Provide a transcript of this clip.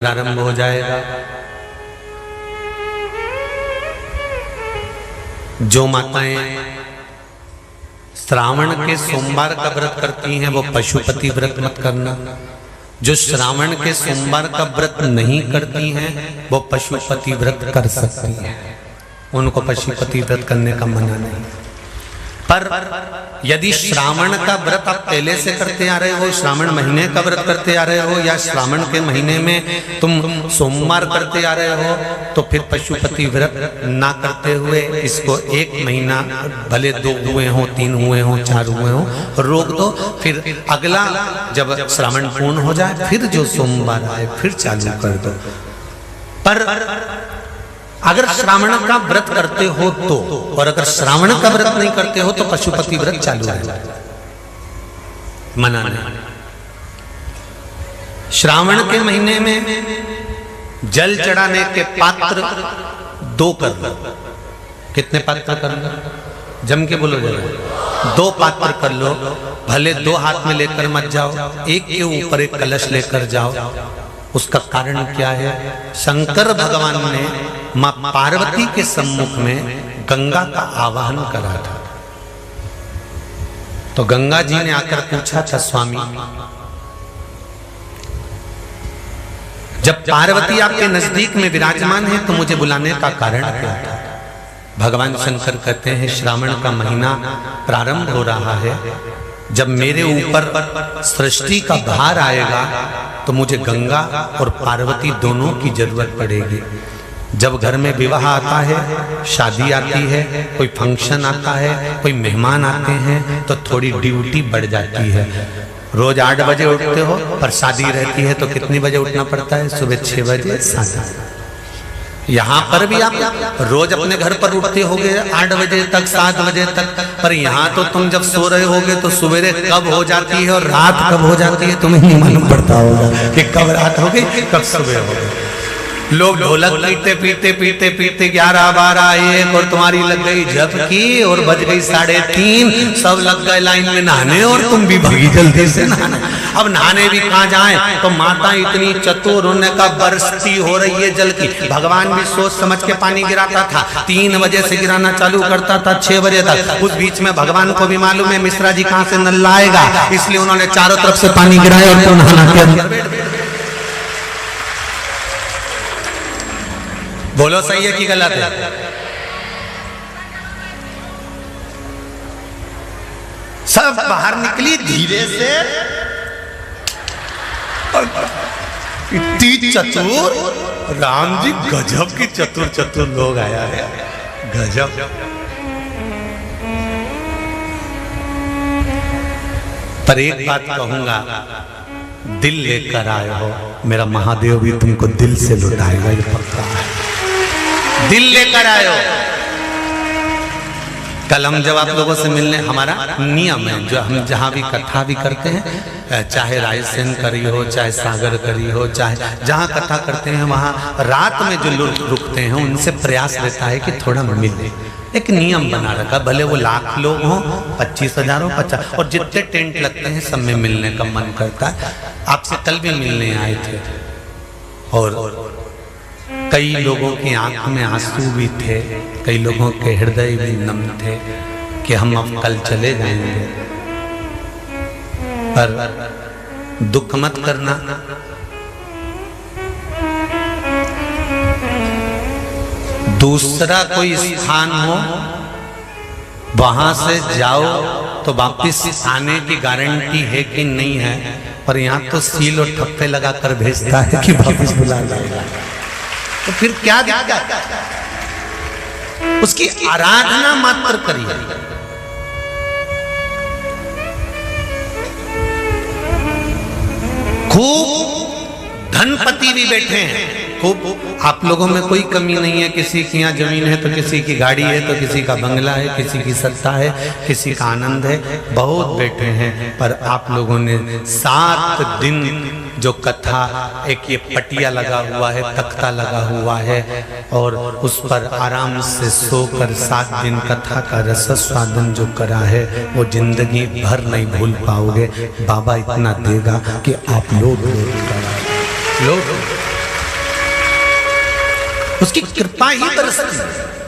प्रारंभ हो जाएगा। जो माताएं श्रावण के सोमवार का व्रत करती हैं वो पशुपति व्रत मत करना। जो श्रावण के सोमवार का व्रत नहीं करती हैं वो पशुपति व्रत कर सकती हैं, उनको पशुपति व्रत करने का मना नहीं। पर यदि श्रावण का व्रत आप पहले से करते आ रहे हो, श्रावण महीने का व्रत करते आ रहे हो, या श्रावण के महीने में तुम सोमवार करते आ रहे हो, तो फिर पशुपति व्रत ना करते हुए इसको एक महीना, भले 2 हुए हो, 3 हुए हो, 4 हुए हो, रोक दो। फिर अगला जब श्रावण पूर्ण हो जाए फिर जो सोमवार आए फिर चालू कर दो। पर अगर श्रावण का व्रत करते हो तो, और अगर श्रावण का व्रत नहीं करते हो तो पशुपति व्रत चालू है, मना नहीं। श्रावण के महीने में जल चढ़ाने के पात्र 2 कर लो। कितने पात्र कर लो? जम के बोलो जरा। 2 पात्र कर लो, भले 2 हाथ में लेकर मत जाओ, एक के ऊपर एक कलश लेकर जाओ। उसका कारण क्या है? शंकर भगवान ने मां पार्वती के सम्मुख में गंगा का आवाहन करा था। तो गंगा जी ने आकर पूछा था, स्वामी जब पार्वती आपके नजदीक में विराजमान है तो मुझे बुलाने का कारण क्या था? भगवान शंकर कहते हैं, श्रावण का महीना प्रारंभ हो रहा है, जब मेरे ऊपर सृष्टि का भार आएगा तो मुझे गंगा और पार्वती दोनों की जरूरत पड़ेगी। जब घर में विवाह आता है, शादी आती है, कोई फंक्शन आता है, कोई मेहमान आते हैं, तो थोड़ी ड्यूटी बढ़ जाती है। रोज 8 बजे उठते हो, पर शादी रहती है तो कितनी बजे उठना पड़ता है? सुबह 6 बजे 7। यहाँ पर भी आप रोज अपने घर पर उठते होगे 8 बजे तक, 7 बजे तक, पर यहाँ तो तुम जब सो रहे होगे तो सवेरे कब हो जाती है और रात कब हो जाती है तुम्हें नहीं मालूम पड़ता होगा कि कब रात हो गई कब सुबह हो गई। लोग ढोलक पीटते पीटते पीटते पीटते 11, 12, 1 और तुम्हारी लग गई झपकी और बज गई 3:30, सब लग गए लाइन में नहाने और तुम भी भागी जल्दी से नहाने। अब नहाने भी कहाँ जाएं? तो माता इतनी चतुर, उन्होंने का बरसती हो रही है जल की। भगवान भी सोच समझ के पानी गिराता था, 3 बजे से गिराना चालू करता था 6 बजे तक। उस बीच में भगवान को भी मालूम है मिश्रा जी कहाँ से नल लाएगा, इसलिए उन्होंने चारों तरफ से पानी गिराया और तो नहाना के अंदर। बोलो सही है कि गलत है? सब बाहर निकली धीरे से, इतनी चतुर, राम जी गजब की चतुर चतुर लोग आया है, गजब। पर एक बात कहूंगा, दिल लेकर आए हो, मेरा महादेव भी तुमको दिल से लुटाएगा, ये पक्का है। दिल लेकर आए हो। कल हम जब आप लोगों से मिलने, हमारा नियम है, जो हम जहाँ भी कथा भी करते हैं, चाहे रायसेन करी हो, चाहे सागर करी हो, चाहे जहाँ कथा करते हैं, वहाँ रात में जो लोग रुकते हैं उनसे प्रयास रहता है कि थोड़ा मिले। एक नियम बना रखा, भले वो 1,00,000 लोग हों, 25,000 हो, 50, और जितने टेंट लगते हैं सब में मिलने का मन करता है। आपसे कल भी मिलने आए थे और कई लोगों की आंख में आंसू भी थे, कई लोगों के हृदय भी नम थे कि हम अब कल चले जाएंगे। पर दुख मत करना, दूसरा कोई स्थान हो वहां से जाओ तो वापिस आने की गारंटी है कि नहीं है, पर यहाँ तो सील और ठप्पे लगाकर भेजता है कि वापिस बुला लाएगा। तो फिर क्या दिक्कत? उसकी आराधना मात्र करिए। खूब धनपति भी बैठे हैं, खूब, आप लोगों में कोई कमी नहीं है। किसी की यहाँ जमीन है तो किसी की गाड़ी है, तो किसी का बंगला है, किसी की सत्ता है, किसी का आनंद है, बहुत बैठे हैं। पर आप लोगों ने 7 दिन जो कथा, एक ये पटिया लगा हुआ है, तख्ता लगा हुआ है, और उस पर आराम से सोकर 7 दिन कथा का रस स्वादन जो करा है वो जिंदगी भर नहीं भूल पाओगे। बाबा इतना देगा कि आप लोग उसकी कृपा ही बरसती है।